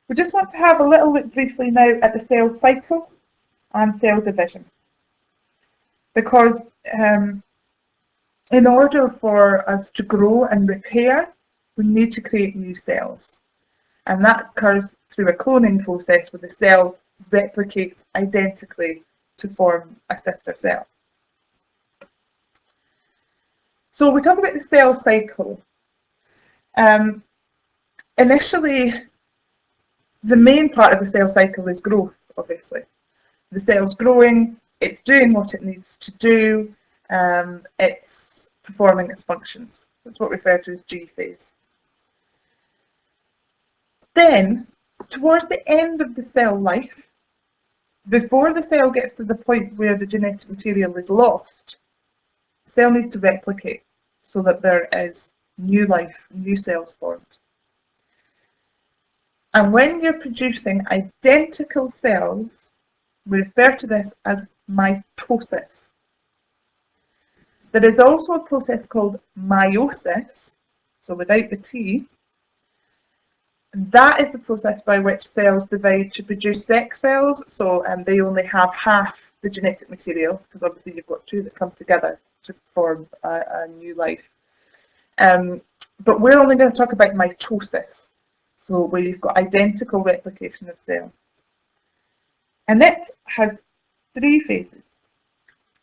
We just want to have a little look briefly now at the cell cycle and cell division, because in order for us to grow and repair, we need to create new cells. And that occurs through a cloning process where the cell replicates identically to form a sister cell. So we talk about the cell cycle. Initially, the main part of the cell cycle is growth, obviously. The cell's growing, it's doing what it needs to do, it's performing its functions. That's what we refer to as G phase. Then, towards the end of the cell life, before the cell gets to the point where the genetic material is lost, the cell needs to replicate so that there is new life, new cells formed. And when you're producing identical cells, we refer to this as mitosis. There is also a process called meiosis, so without the T. And that is the process by which cells divide to produce sex cells, so they only have half the genetic material, because obviously you've got two that come together to form a new life. But we're only going to talk about mitosis, so where you've got identical replication of cells. And it has three phases.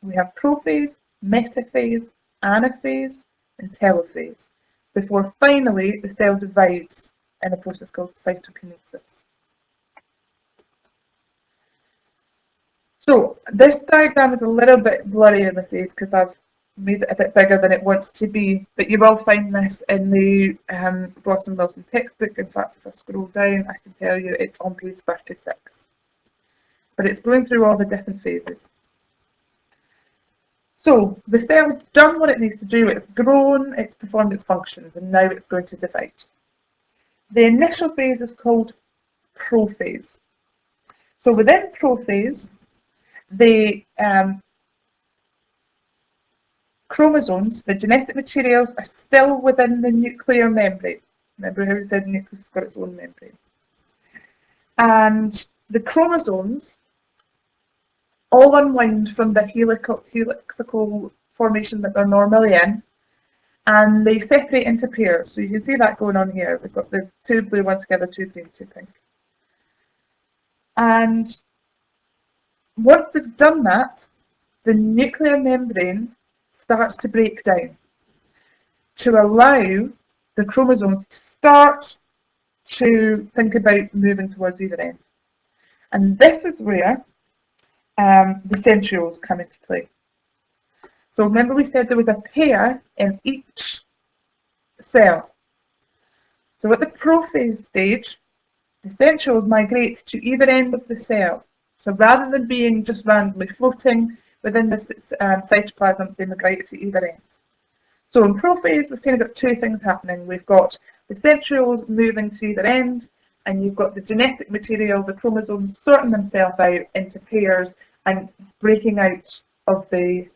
We have prophase, metaphase, anaphase, and telophase, before finally the cell divides in a process called cytokinesis. So this diagram is a little bit blurry, I'm afraid, because I've made it a bit bigger than it wants to be, but you will find this in the Boston Wilson textbook. In fact, if I scroll down, I can tell you it's on page 36. But it's going through all the different phases. So the cell's done what it needs to do, it's grown, it's performed its functions, and now it's going to divide. The initial phase is called prophase. So within prophase, the chromosomes, the genetic materials, are still within the nuclear membrane. Remember how we said the nucleus has got its own membrane. And the chromosomes all unwind from the helical formation that they're normally in, and they separate into pairs. So you can see that going on here. We've got the two blue ones together, two green, two pink. And once they've done that, the nuclear membrane starts to break down to allow the chromosomes to start to think about moving towards either end. And this is where the centrioles come into play. So remember we said there was a pair in each cell. So at the prophase stage, the centrioles migrate to either end of the cell. So rather than being just randomly floating within the cytoplasm, they migrate to either end. So in prophase, we've kind of got two things happening. We've got the centrioles moving to either end, and you've got the genetic material, the chromosomes, sorting themselves out into pairs and breaking out of the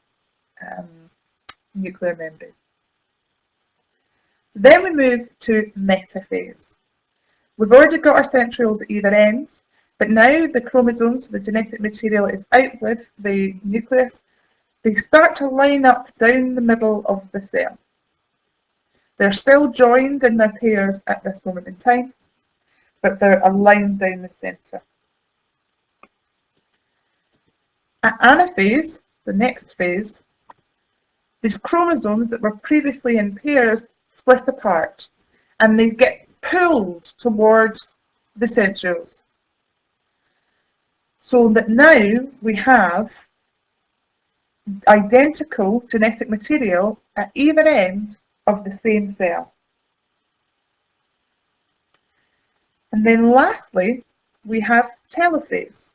nuclear membrane. Then we move to metaphase. We've already got our centrioles at either end, but now the chromosomes, the genetic material, is out with the nucleus. They start to line up down the middle of the cell. They're still joined in their pairs at this moment in time, but they're aligned down the centre. At anaphase, the next phase, these chromosomes that were previously in pairs split apart, and they get pulled towards the centrioles. So that now we have identical genetic material at either end of the same cell. And then lastly, we have telophase.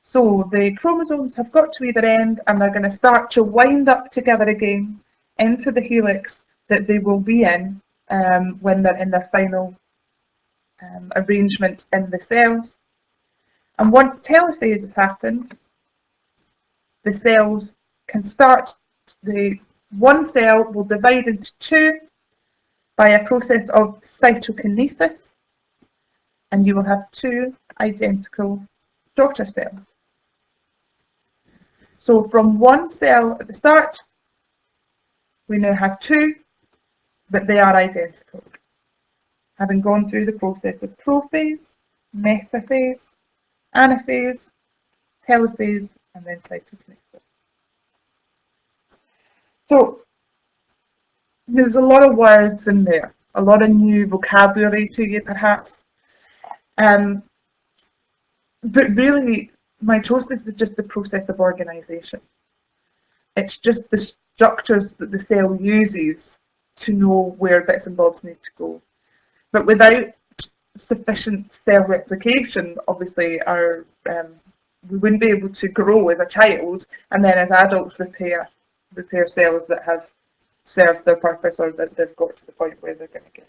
So the chromosomes have got to either end, and they're going to start to wind up together again into the helix that they will be in when they're in their final arrangement in the cells. And once telophase has happened, the cells can start, one cell will divide into two by a process of cytokinesis. and you will have two identical daughter cells. So from one cell at the start, we now have two, but they are identical, having gone through the process of prophase, metaphase, anaphase, telophase, and then cytokinesis. So there's a lot of words in there, a lot of new vocabulary to you perhaps, but really mitosis is just the process of organisation. It's just the structures that the cell uses to know where bits and bobs need to go. But without sufficient cell replication, obviously we wouldn't be able to grow as a child and then as adults repair cells that have served their purpose or that they've got to the point where they're going to get